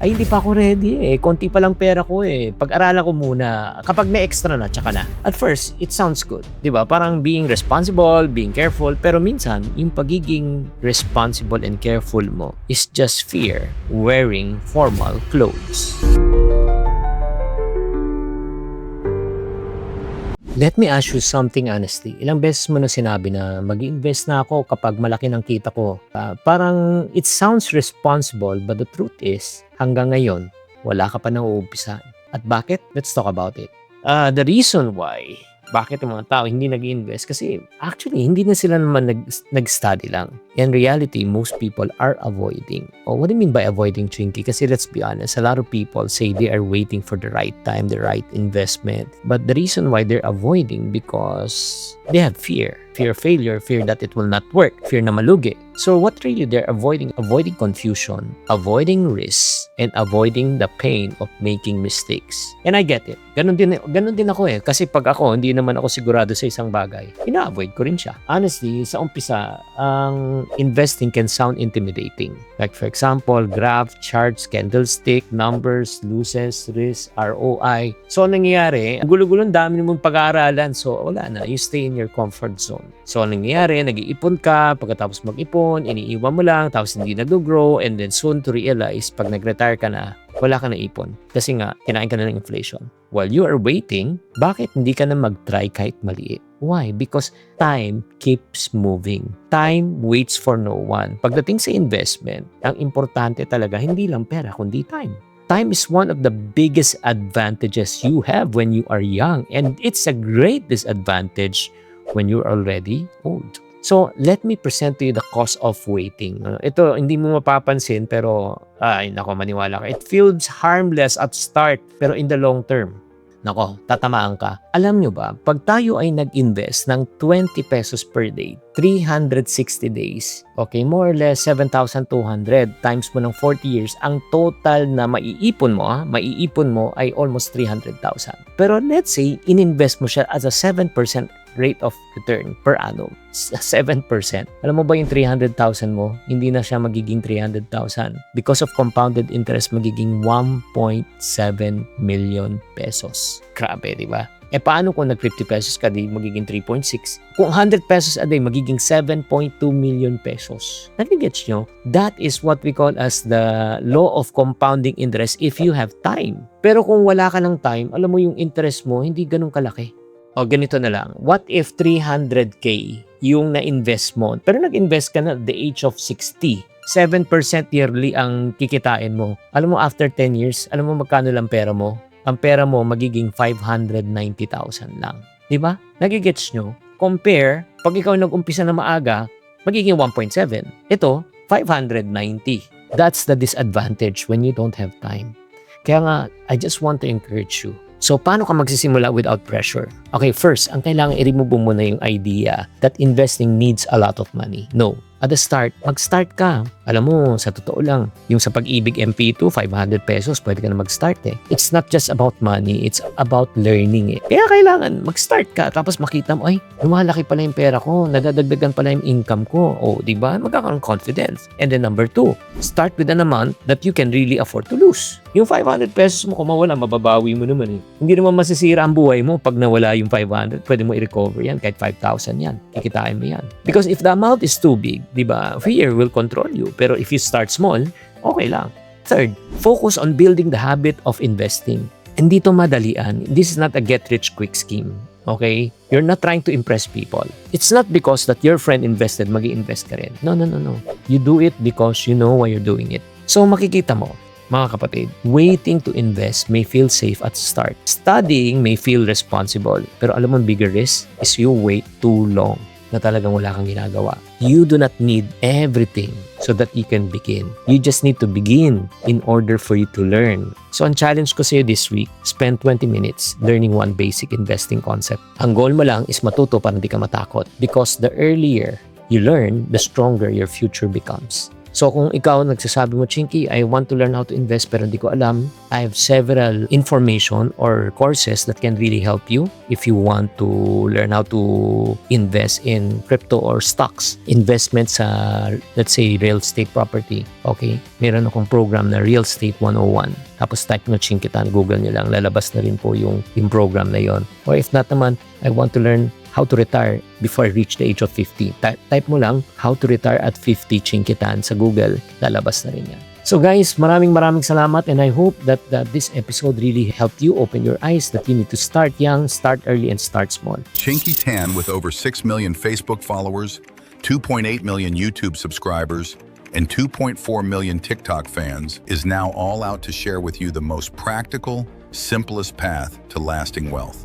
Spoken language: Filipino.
Ay, hindi pa ako ready eh. Konti pa lang pera ko eh. Pag-aralan ko muna. Kapag may extra na, tsaka na. At first, it sounds good. Diba? Parang being responsible, being careful. Pero minsan, yung pagiging responsible and careful mo is just fear wearing formal clothes. Let me ask you something honestly. Ilang beses mo na sinabi na mag-invest na ako kapag malaki ng kita ko. Parang it sounds responsible but the truth is, hanggang ngayon, wala ka pa nang uumpisahan. At bakit? Let's talk about it. The reason why, bakit yung mga tao hindi nag-invest? Kasi actually, hindi na sila naman nag-study lang. In reality, most people are avoiding. Oh, what do you mean by avoiding, Chinky? Kasi let's be honest, a lot of people say they are waiting for the right time, the right investment. But the reason why they're avoiding because they have fear. Fear of failure, fear that it will not work, fear na malugi. So what really they're avoiding? Avoiding confusion, avoiding risks, and avoiding the pain of making mistakes. And I get it. Ganun din ako eh. Kasi pag ako, hindi naman ako sigurado sa isang bagay, ina-avoid ko rin siya. Honestly, sa umpisa, ang investing can sound intimidating. Like for example, graph, charts, candlestick, numbers, losses, risk, ROI. So ang nangyayari, gulo-gulo, dami mong pag-aaralan. So wala na, you stay in your comfort zone. So ang nangyayari, nag-iipon ka, pagkatapos mag-ipon, iniiwan mo lang, tapos hindi nag-grow, and then soon to realize, pag nag-retire ka na, wala ka na ipon. Kasi nga, kinain ka na ng inflation. While you are waiting, bakit hindi ka na mag-try kahit maliit? Why? Because time keeps moving. Time waits for no one. Pagdating sa investment, ang importante talaga, hindi lang pera, kundi time. Time is one of the biggest advantages you have when you are young. And it's a great disadvantage when you're already old. So, let me present to you the cost of waiting. Ito, hindi mo mapapansin, pero, nako, maniwala ka. It feels harmless at start, pero in the long term, nako, tatamaan ka. Alam nyo ba, pag tayo ay nag-invest ng 20 pesos per day, 360 days, okay, more or less 7,200 times mo ng 40 years, ang total na maiipon mo ay almost 300,000. Pero let's say, ininvest mo siya as a 7% rate of return per annum. 7%. Alam mo ba yung 300,000 mo? Hindi na siya magiging 300,000. Because of compounded interest, magiging 1.7 million pesos. Grabe, di ba? Paano kung nag-50 pesos ka, di magiging 3.6? Kung 100 pesos a day, magiging 7.2 million pesos. Nagigets nyo? That is what we call as the law of compounding interest if you have time. Pero kung wala ka ng time, alam mo yung interest mo, hindi ganun kalaki. O ganito na lang, what if 300k yung na-invest mo, pero nag-invest ka na at the age of 60, 7% yearly ang kikitain mo. Alam mo, after 10 years, alam mo magkano lang pera mo? Ang pera mo magiging 590,000 lang. Diba? Nagigets nyo? Compare, pag ikaw nag-umpisa na maaga, magiging 1.7. Ito, 590. That's the disadvantage when you don't have time. Kaya nga, I just want to encourage you. So, paano ka magsisimula without pressure? Okay, first, ang kailangan i-remove mo muna yung idea that investing needs a lot of money. No. At the start, mag-start ka. Alam mo, sa totoo lang, yung sa Pag-ibig MP2, 500 pesos, pwede ka na mag-start eh. It's not just about money, it's about learning eh. Kaya kailangan mag-start ka, tapos makita mo, ay, lumalaki pala yung pera ko, nadadagdagan pala yung income ko. O, di ba? Magkakaroon confidence. And then number 2, start with an amount that you can really afford to lose. Yung 500 pesos mo, kung mawala, mababawi mo naman eh. Hindi naman masisira ang buhay mo pag nawala yung 500. Pwede mo i-recover yan, kahit 5,000 yan. Kikitain mo yan. Because if the amount is too big, di ba, fear will control you. Pero if you start small, okay lang. Third, focus on building the habit of investing. Hindi to madalian. This is not a get-rich-quick scheme. Okay? You're not trying to impress people. It's not because that your friend invested, mag-i-invest ka rin. No. You do it because you know why you're doing it. So, makikita mo, mga kapatid, waiting to invest may feel safe at start. Studying may feel responsible. Pero alam mo, bigger risk is you wait too long na talagang wala kang ginagawa. You do not need everything so that you can begin. You just need to begin in order for you to learn. So, ang challenge ko sa'yo this week, spend 20 minutes learning one basic investing concept. Ang goal mo lang is matuto para hindi ka matakot because the earlier you learn, the stronger your future becomes. So kung ikaw nagsasabi mo, Chinky, I want to learn how to invest pero hindi ko alam, I have several information or courses that can really help you if you want to learn how to invest in crypto or stocks. Investment sa, let's say, real estate property. Okay? Meron akong program na Real Estate 101. Tapos type nyo Chinky Tan, Google nyo lang, lalabas na rin po yung program na yon. Or if not naman, I want to learn how to retire before I reach the age of 50. Type mo lang, how to retire at 50 Chinky Tan sa Google, lalabas na rin yan. So guys, maraming salamat, and I hope that this episode really helped you open your eyes that you need to start young, start early, and start small. Chinky Tan, with over 6 million Facebook followers, 2.8 million YouTube subscribers, and 2.4 million TikTok fans, is now all out to share with you the most practical, simplest path to lasting wealth.